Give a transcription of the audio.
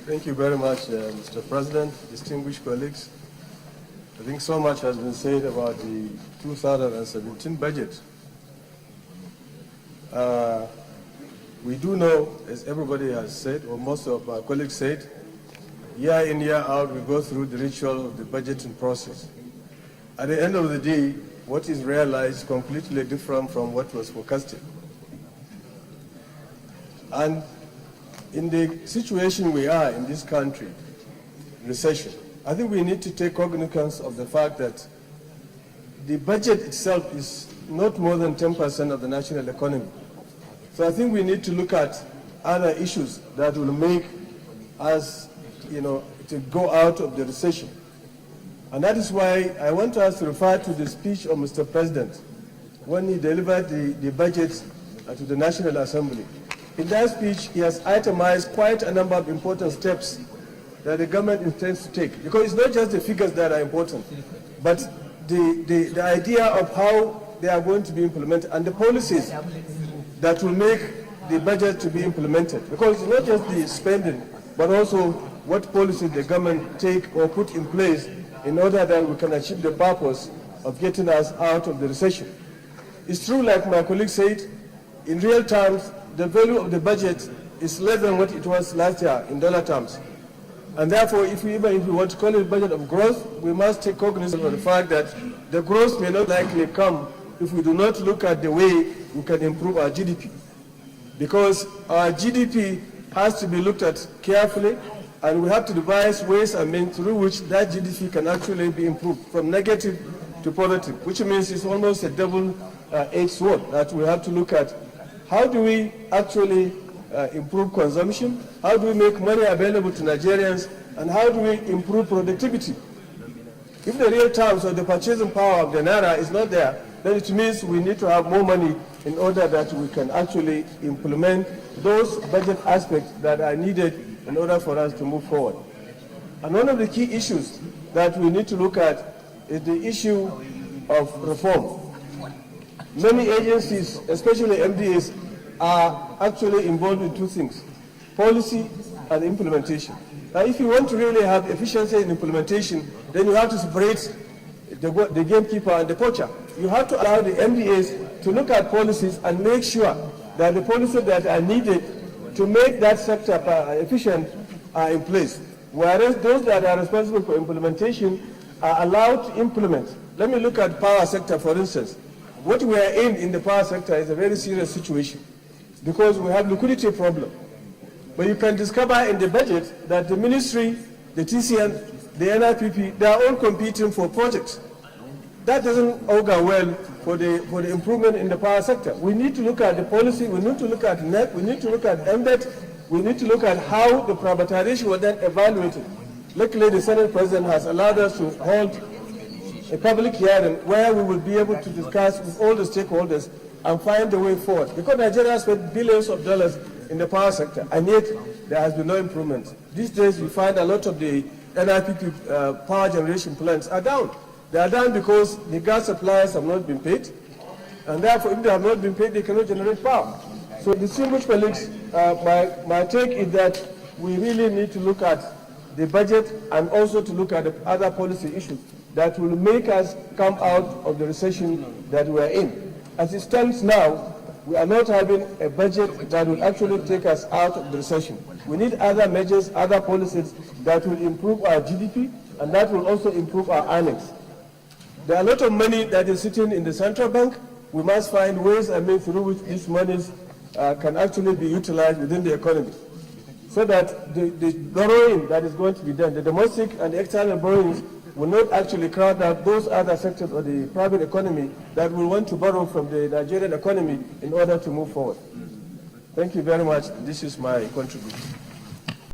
Thank you very much, Mr. President, distinguished colleagues. I think so much has been said about the 2017 budget. We do know, as everybody has said, or most of my colleagues said, year in, year out, we go through the ritual of the budgeting process. At the end of the day, what is realized is completely different from what was forecasted. And in the situation we are in this country, recession, I think we need to take cognizance of the fact that the budget itself is not more than 10% of the national economy. So I think we need to look at other issues that will make us, to go out of the recession. And that is why I want us to refer to the speech of Mr. President when he delivered the budget to the National Assembly. In that speech, he has itemized quite a number of important steps that the government intends to take. Because it's not just the figures that are important, but the idea of how they are going to be implemented and the policies that will make the budget to be implemented. Because it's not just the spending, but also what policies the government take or put in place in order that we can achieve the purpose of getting us out of the recession. It's true, like my colleague said, in real terms, the value of the budget is less than what it was last year in dollar terms. And therefore, even if we want to call it a budget of growth, we must take cognizance of the fact that the growth may not likely come if we do not look at the way we can improve our GDP. Because our GDP has to be looked at carefully, and we have to devise ways and means through which that GDP can actually be improved from negative to positive, which means it's almost a double-edged sword that we have to look at. How do we actually improve consumption? How do we make money available to Nigerians? And how do we improve productivity? If the real terms of the purchasing power of the Naira is not there, then it means we need to have more money in order that we can actually implement those budget aspects that are needed in order for us to move forward. And one of the key issues that we need to look at is the issue of reform. Many agencies, especially MDAs, are actually involved in two things: policy and implementation. Now, if you want to really have efficiency in implementation, then you have to separate the gamekeeper and the poacher. You have to allow the MDAs to look at policies and make sure that the policies that are needed to make that sector efficient are in place, whereas those that are responsible for implementation are allowed to implement. Let me look at power sector, for instance. What we are in the power sector is a very serious situation because we have liquidity problem. But you can discover in the budget that the ministry, the TCN, the NIPP, they are all competing for projects. That doesn't augur well for the improvement in the power sector. We need to look at the policy, we need to look at NEP, we need to look at MDET, we need to look at how the privatization was then evaluated. Luckily, the Senate President has allowed us to hold a public hearing where we will be able to discuss with all the stakeholders and find the way forward. Because Nigeria has spent billions of dollars in the power sector, and yet there has been no improvement. These days, we find a lot of the NIPP power generation plants are down. They are down because the gas suppliers have not been paid, and therefore, if they have not been paid, they cannot generate power. So, distinguished colleagues, my take is that we really need to look at the budget and also to look at the other policy issues that will make us come out of the recession that we are in. As it stands now, we are not having a budget that will actually take us out of the recession. We need other measures, other policies that will improve our GDP and that will also improve our earnings. There are a lot of money that is sitting in the central bank. We must find ways and means through which these monies can actually be utilized within the economy, so that the borrowing that is going to be done, the domestic and the external borrowings, will not actually crowd out those other sectors of the private economy that will want to borrow from the Nigerian economy in order to move forward. Thank you very much. This is my contribution.